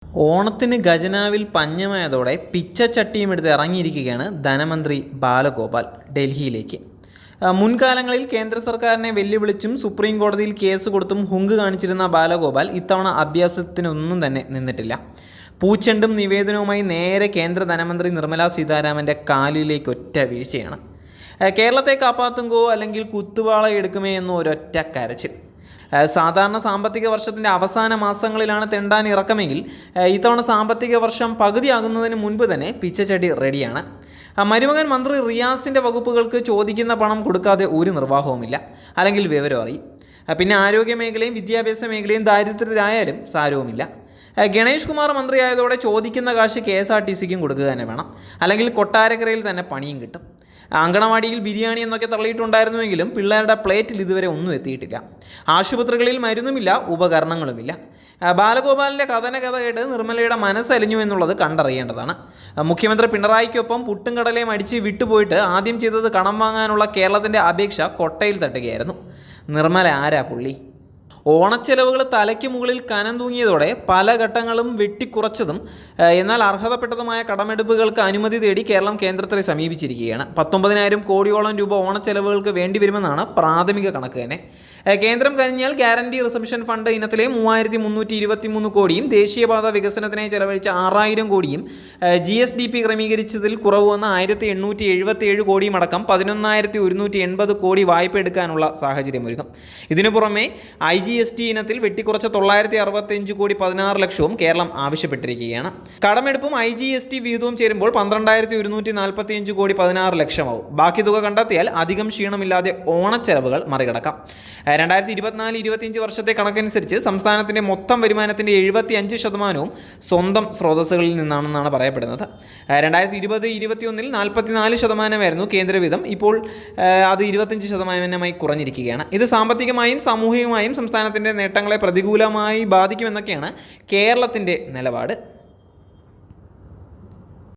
ഓണത്തിന് ഖജനാവിൽ പഞ്ഞമായതോടെ പിച്ചച്ചട്ടിയും എടുത്ത് ഇറങ്ങിയിരിക്കുകയാണ് ധനമന്ത്രി ബാലഗോപാൽ ഡൽഹിയിലേക്ക്. മുൻകാലങ്ങളിൽ കേന്ദ്ര സർക്കാരിനെ വെല്ലുവിളിച്ചും സുപ്രീം കോടതിയിൽ കേസ് കൊടുത്തും ഹുങ്ക് കാണിച്ചിരുന്ന ബാലഗോപാൽ ഇത്തവണ അഭ്യാസത്തിനൊന്നും തന്നെ നിന്നിട്ടില്ല. പൂച്ചെണ്ടും നിവേദനവുമായി നേരെ കേന്ദ്ര ധനമന്ത്രി നിർമ്മല സീതാരാമൻ്റെ കാലിലേക്ക് ഒറ്റ വീഴ്ചയാണ്. കേരളത്തെ കാപ്പാത്തുങ്കോ അല്ലെങ്കിൽ കുത്തുവാള എടുക്കുമേ എന്ന ഒരൊറ്റ കരച്ചിൽ. സാധാരണ സാമ്പത്തിക വർഷത്തിൻ്റെ അവസാന മാസങ്ങളിലാണ് തെണ്ടാൻ ഇറക്കമെങ്കിൽ ഇത്തവണ സാമ്പത്തിക വർഷം പകുതിയാകുന്നതിന് മുൻപ് തന്നെ പിച്ചച്ചട്ടി റെഡിയാണ്. മരുമകൻ മന്ത്രി റിയാസിൻ്റെ വകുപ്പുകൾക്ക് ചോദിക്കുന്ന പണം കൊടുക്കാതെ ഒരു നിർവാഹവുമില്ല, അല്ലെങ്കിൽ വിവരം അറിയും. പിന്നെ ആരോഗ്യ മേഖലയും വിദ്യാഭ്യാസ മേഖലയും ദാരിദ്ര്യത്തിലായാലും സാരവുമില്ല. ഗണേഷ് കുമാർ മന്ത്രിയായതോടെ ചോദിക്കുന്ന കാശ് KSRTCക്കും കൊടുക്കുക തന്നെ വേണം, അല്ലെങ്കിൽ കൊട്ടാരക്കരയിൽ തന്നെ പണിയും കിട്ടും. അങ്കണവാടിയിൽ ബിരിയാണി എന്നൊക്കെ തള്ളിയിട്ടുണ്ടായിരുന്നുവെങ്കിലും പിള്ളേരുടെ പ്ലേറ്റിൽ ഇതുവരെ ഒന്നും എത്തിയിട്ടില്ല. ആശുപത്രികളിൽ മരുന്നുമില്ല, ഉപകരണങ്ങളുമില്ല. ബാലഗോപാലിൻ്റെ കഥ കേട്ട് നിർമ്മലയുടെ മനസ്സലിഞ്ഞു എന്നുള്ളത് കണ്ടറിയേണ്ടതാണ്. മുഖ്യമന്ത്രി പിണറായിക്കൊപ്പം പുട്ടും കടലയും അടിച്ച് വിട്ടുപോയിട്ട് ആദ്യം ചെയ്തത് കടം വാങ്ങാനുള്ള കേരളത്തിൻ്റെ അപേക്ഷ കൊട്ടയിൽ തട്ടുകയായിരുന്നു. നിർമ്മല ആരാ പുള്ളി? ഓണച്ചെലവുകൾ തലയ്ക്ക് മുകളിൽ കനം തൂങ്ങിയതോടെ പല ഘട്ടങ്ങളും വെട്ടിക്കുറച്ചതും എന്നാൽ അർഹതപ്പെട്ടതുമായ കടമെടുപ്പുകൾക്ക് അനുമതി തേടി കേരളം കേന്ദ്രത്തെ സമീപിച്ചിരിക്കുകയാണ്. 19,000 കോടിയോളം രൂപ ഓണച്ചെലവുകൾക്ക് വേണ്ടിവരുമെന്നാണ് പ്രാഥമിക കണക്ക് തന്നെ. കേന്ദ്രം കഴിഞ്ഞാൽ ഗ്യാരണ്ടി റിസപ്ഷൻ ഫണ്ട് ഇനത്തിലെ 3,323 കോടിയും ദേശീയപാത വികസനത്തിനായി ചെലവഴിച്ച 6,000 കോടിയും GSDP ക്രമീകരിച്ചതിൽ കുറവ് വന്ന 1,877 കോടിയും അടക്കം 11,180 കോടി വായ്പ എടുക്കാനുള്ള സാഹചര്യമൊരുക്കും. ഇതിനു പുറമെ IGST ഇനത്തിൽ വെട്ടിക്കുറച്ച 965 കോടി 16 ലക്ഷവും കേരളം ആവശ്യപ്പെട്ടിരിക്കുകയാണ്. കടമെടുപ്പും IGST വീതവും ചേരുമ്പോൾ 12,145 കോടി 16 ലക്ഷമാവും. ബാക്കി തുക കണ്ടെത്തിയാൽ അധികം ക്ഷീണമില്ലാതെ ഓണച്ചെലവുകൾ മറികടക്കാം. 2024-25 വർഷത്തെ കണക്കനുസരിച്ച് സംസ്ഥാനത്തിൻ്റെ മൊത്തം വരുമാനത്തിൻ്റെ 75% സ്വന്തം സ്രോതസ്സുകളിൽ നിന്നാണെന്നാണ് പറയപ്പെടുന്നത്. 2020-21 44% കേന്ദ്രവിധം, ഇപ്പോൾ അത് 25% കുറഞ്ഞിരിക്കുകയാണ്. ഇത് സാമ്പത്തികമായും സാമൂഹികമായും സംസ്ഥാനത്തിൻ്റെ നേട്ടങ്ങളെ പ്രതികൂലമായി ബാധിക്കുമെന്നൊക്കെയാണ് കേരളത്തിൻ്റെ നിലപാട്.